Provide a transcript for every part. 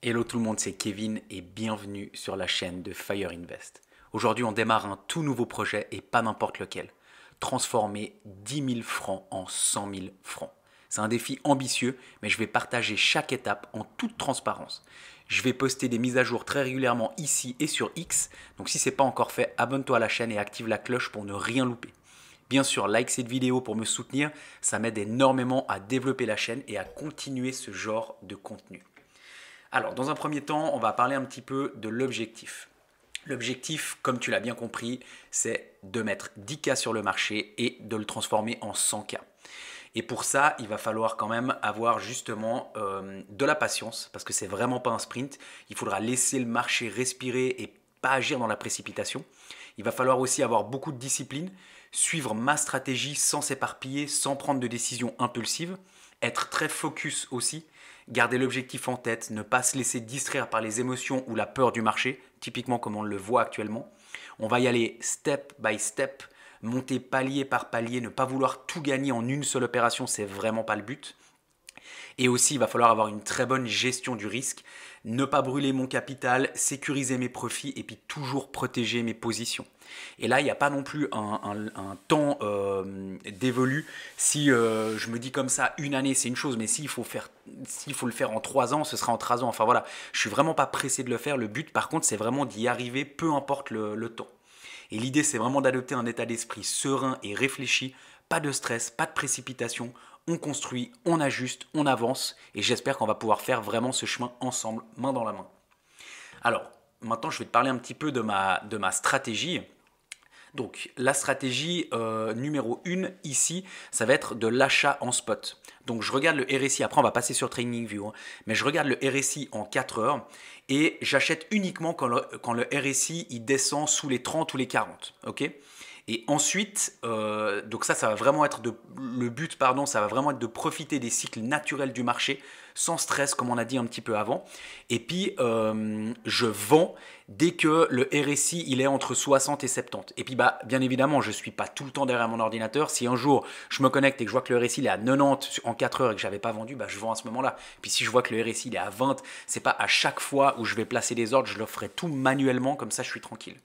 Hello tout le monde, c'est Kevin et bienvenue sur la chaîne de Fire Invest. Aujourd'hui, on démarre un tout nouveau projet et pas n'importe lequel. Transformer 10 000 francs en 100 000 francs. C'est un défi ambitieux, mais je vais partager chaque étape en toute transparence. Je vais poster des mises à jour très régulièrement ici et sur X, donc si ce n'est pas encore fait, abonne-toi à la chaîne et active la cloche pour ne rien louper. Bien sûr, like cette vidéo pour me soutenir, ça m'aide énormément à développer la chaîne et à continuer ce genre de contenu. Alors, dans un premier temps, on va parler un petit peu de l'objectif. L'objectif, comme tu l'as bien compris, c'est de mettre 10K sur le marché et de le transformer en 100K. Et pour ça, il va falloir quand même avoir justement de la patience, parce que c'est vraiment pas un sprint. Il faudra laisser le marché respirer et pas agir dans la précipitation. Il va falloir aussi avoir beaucoup de discipline, suivre ma stratégie sans s'éparpiller, sans prendre de décisions impulsives, être très focus aussi, garder l'objectif en tête, ne pas se laisser distraire par les émotions ou la peur du marché, typiquement comme on le voit actuellement. On va y aller step by step, monter palier par palier, ne pas vouloir tout gagner en une seule opération, c'est vraiment pas le but. Et aussi, il va falloir avoir une très bonne gestion du risque, ne pas brûler mon capital, sécuriser mes profits et puis toujours protéger mes positions. Et là, il n'y a pas non plus un temps dévolu. Si je me dis comme ça, une année, c'est une chose, mais s'il faut le faire en 3 ans, ce sera en 3 ans. Enfin voilà, je suis vraiment pas pressé de le faire. Le but, par contre, c'est vraiment d'y arriver, peu importe le temps. Et l'idée, c'est vraiment d'adopter un état d'esprit serein et réfléchi, pas de stress, pas de précipitation. On construit, on ajuste, on avance, et j'espère qu'on va pouvoir faire vraiment ce chemin ensemble, main dans la main. Alors, maintenant, je vais te parler un petit peu de ma stratégie. Donc la stratégie numéro 1 ici, ça va être de l'achat en spot. Donc je regarde le RSI, après on va passer sur TradingView, hein, mais je regarde le RSI en 4 heures et j'achète uniquement quand le RSI il descend sous les 30 ou les 40. Ok. Et ensuite, donc ça va vraiment être le but, pardon, ça va vraiment être de profiter des cycles naturels du marché sans stress, comme on a dit un petit peu avant. Et puis, je vends dès que le RSI il est entre 60 et 70. Et puis, bah, bien évidemment, je ne suis pas tout le temps derrière mon ordinateur. Si un jour je me connecte et que je vois que le RSI il est à 90 en 4 heures et que je n'avais pas vendu, bah, je vends à ce moment-là. Puis si je vois que le RSI il est à 20, c'est pas à chaque fois où je vais placer des ordres, je le ferai tout manuellement, comme ça je suis tranquille.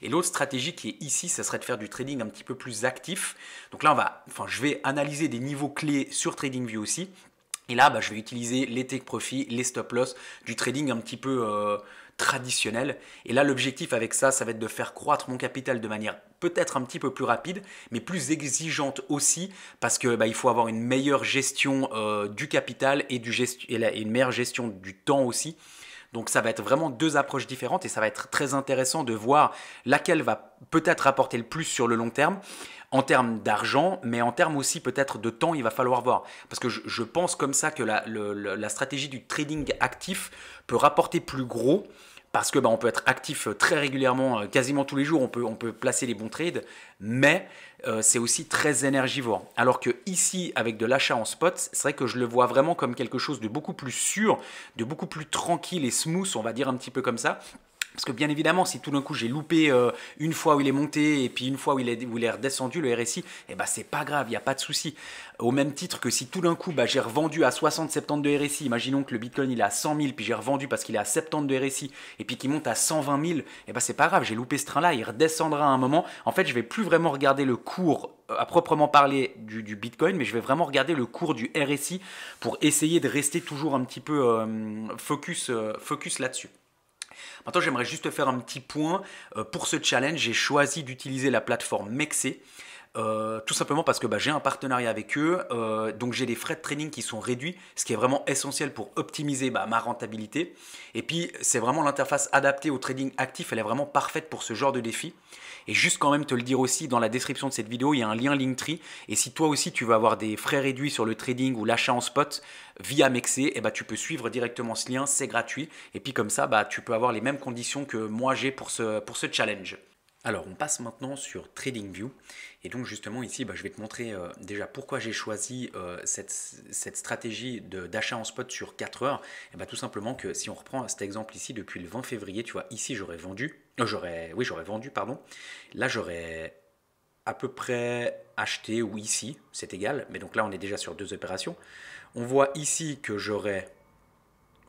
Et l'autre stratégie qui est ici, ça serait de faire du trading un petit peu plus actif. Donc là, je vais analyser des niveaux clés sur TradingView aussi. Et là, bah, je vais utiliser les take profit, les stop loss, du trading un petit peu traditionnel. Et là, l'objectif avec ça, ça va être de faire croître mon capital de manière peut-être un petit peu plus rapide, mais plus exigeante aussi, parce que bah, il faut avoir une meilleure gestion du capital et une meilleure gestion du temps aussi. Donc ça va être vraiment deux approches différentes et ça va être très intéressant de voir laquelle va peut-être apporter le plus sur le long terme en termes d'argent, mais en termes aussi peut-être de temps, il va falloir voir. Parce que je pense comme ça que la stratégie du trading actif peut rapporter plus gros parce que bah, on peut être actif très régulièrement, quasiment tous les jours, on peut placer les bons trades, mais c'est aussi très énergivore. Alors que ici, avec de l'achat en spot, c'est vrai que je le vois vraiment comme quelque chose de beaucoup plus sûr, de beaucoup plus tranquille et smooth, on va dire un petit peu comme ça. Parce que bien évidemment, si tout d'un coup j'ai loupé une fois où il est monté et puis une fois où il est redescendu, le RSI, eh ben, c'est pas grave, il n'y a pas de souci. Au même titre que si tout d'un coup bah, j'ai revendu à 60-70 de RSI, imaginons que le Bitcoin il est à 100 000, puis j'ai revendu parce qu'il est à 70 de RSI et puis qu'il monte à 120 000, eh ben, c'est pas grave, j'ai loupé ce train-là, il redescendra à un moment. En fait, je vais plus vraiment regarder le cours à proprement parler du Bitcoin, mais je vais vraiment regarder le cours du RSI pour essayer de rester toujours un petit peu focus là-dessus. Maintenant, j'aimerais juste faire un petit point. Pour ce challenge, j'ai choisi d'utiliser la plateforme Mexc. Tout simplement parce que bah, j'ai un partenariat avec eux, donc j'ai des frais de trading qui sont réduits, ce qui est vraiment essentiel pour optimiser bah, ma rentabilité. Et puis c'est vraiment l'interface adaptée au trading actif, elle est vraiment parfaite pour ce genre de défi. Et juste quand même te le dire aussi, dans la description de cette vidéo, il y a un lien Linktree. Et si toi aussi tu veux avoir des frais réduits sur le trading ou l'achat en spot via Mexc, eh bah, tu peux suivre directement ce lien, c'est gratuit. Et puis comme ça, bah, tu peux avoir les mêmes conditions que moi j'ai pour ce challenge. Alors, on passe maintenant sur TradingView. Et donc, justement, ici, bah, je vais te montrer déjà pourquoi j'ai choisi cette stratégie d'achat en spot sur 4 heures. Et bah, tout simplement que si on reprend cet exemple ici, depuis le 20 février, tu vois, ici, j'aurais vendu. J'aurais vendu, pardon. Là, j'aurais à peu près acheté, ou ici, c'est égal. Mais donc là, on est déjà sur deux opérations. On voit ici que j'aurais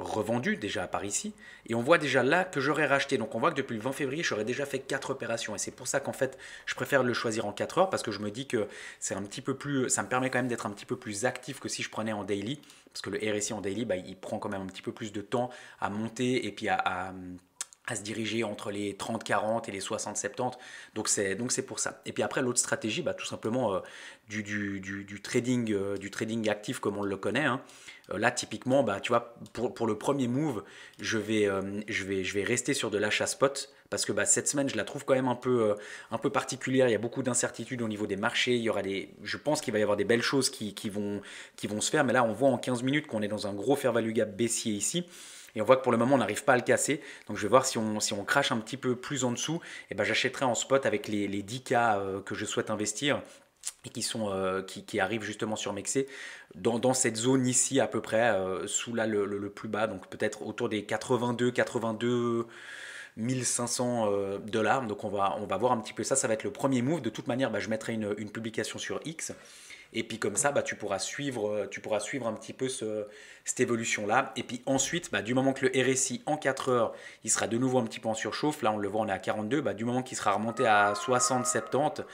revendu déjà par ici. Et on voit déjà là que j'aurais racheté. Donc on voit que depuis le 20 février, j'aurais déjà fait 4 opérations. Et c'est pour ça qu'en fait, je préfère le choisir en 4 heures parce que je me dis que c'est un petit peu plus, ça me permet quand même d'être un petit peu plus actif que si je prenais en daily. Parce que le RSI en daily, bah, il prend quand même un petit peu plus de temps à monter et puis à se diriger entre les 30-40 et les 60-70. Donc c'est pour ça. Et puis après, l'autre stratégie, bah, tout simplement du trading actif comme on le connaît. Hein. Là, typiquement, bah, tu vois, pour le premier move, je vais rester sur de l'achat spot parce que bah, cette semaine, je la trouve quand même un peu particulière. Il y a beaucoup d'incertitudes au niveau des marchés. Je pense qu'il va y avoir des belles choses qui vont se faire. Mais là, on voit en 15 minutes qu'on est dans un gros fair value gap baissier ici. Et on voit que pour le moment, on n'arrive pas à le casser. Donc je vais voir si on crache un petit peu plus en dessous. Et ben, j'achèterai en spot avec les 10K que je souhaite investir et qui arrivent justement sur Mexé dans cette zone ici à peu près, sous là le plus bas. Donc peut-être autour des 82 1500 $. Donc on va voir un petit peu ça. Ça va être le premier move. De toute manière, bah, je mettrai une publication sur X. Et puis comme ça, bah, tu pourras suivre un petit peu cette évolution-là. Et puis ensuite, bah, du moment que le RSI en 4 heures, il sera de nouveau un petit peu en surchauffe, là on le voit, on est à 42, bah, du moment qu'il sera remonté à 60, 70,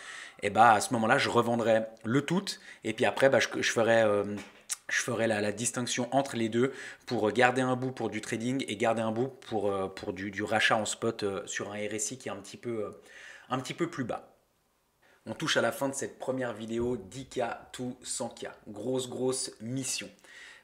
et bah, à ce moment-là, je revendrai le tout. Et puis après, bah, je ferai la distinction entre les deux pour garder un bout pour du trading et garder un bout pour du rachat en spot sur un RSI qui est un petit peu plus bas. On touche à la fin de cette première vidéo 10K to 100K. Grosse mission.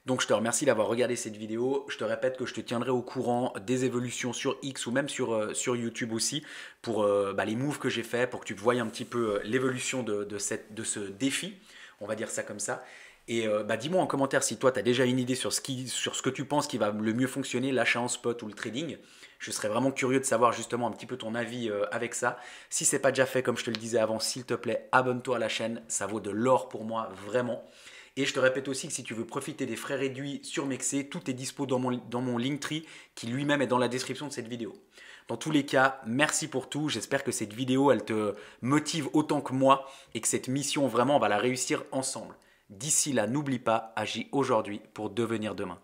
Donc je te remercie d'avoir regardé cette vidéo. Je te répète que je te tiendrai au courant des évolutions sur X ou même sur YouTube aussi pour les moves que j'ai fait, pour que tu voyes un petit peu l'évolution de ce défi. On va dire ça comme ça. Et dis-moi en commentaire si toi tu as déjà une idée sur ce que tu penses qui va le mieux fonctionner, l'achat en spot ou le trading. Je serais vraiment curieux de savoir justement un petit peu ton avis avec ça. Si ce n'est pas déjà fait, comme je te le disais avant, s'il te plaît, abonne-toi à la chaîne. Ça vaut de l'or pour moi, vraiment. Et je te répète aussi que si tu veux profiter des frais réduits sur Mexé, tout est dispo dans mon Linktree qui lui-même est dans la description de cette vidéo. Dans tous les cas, merci pour tout. J'espère que cette vidéo, elle te motive autant que moi et que cette mission, vraiment, on va la réussir ensemble. D'ici là, n'oublie pas, agis aujourd'hui pour devenir demain.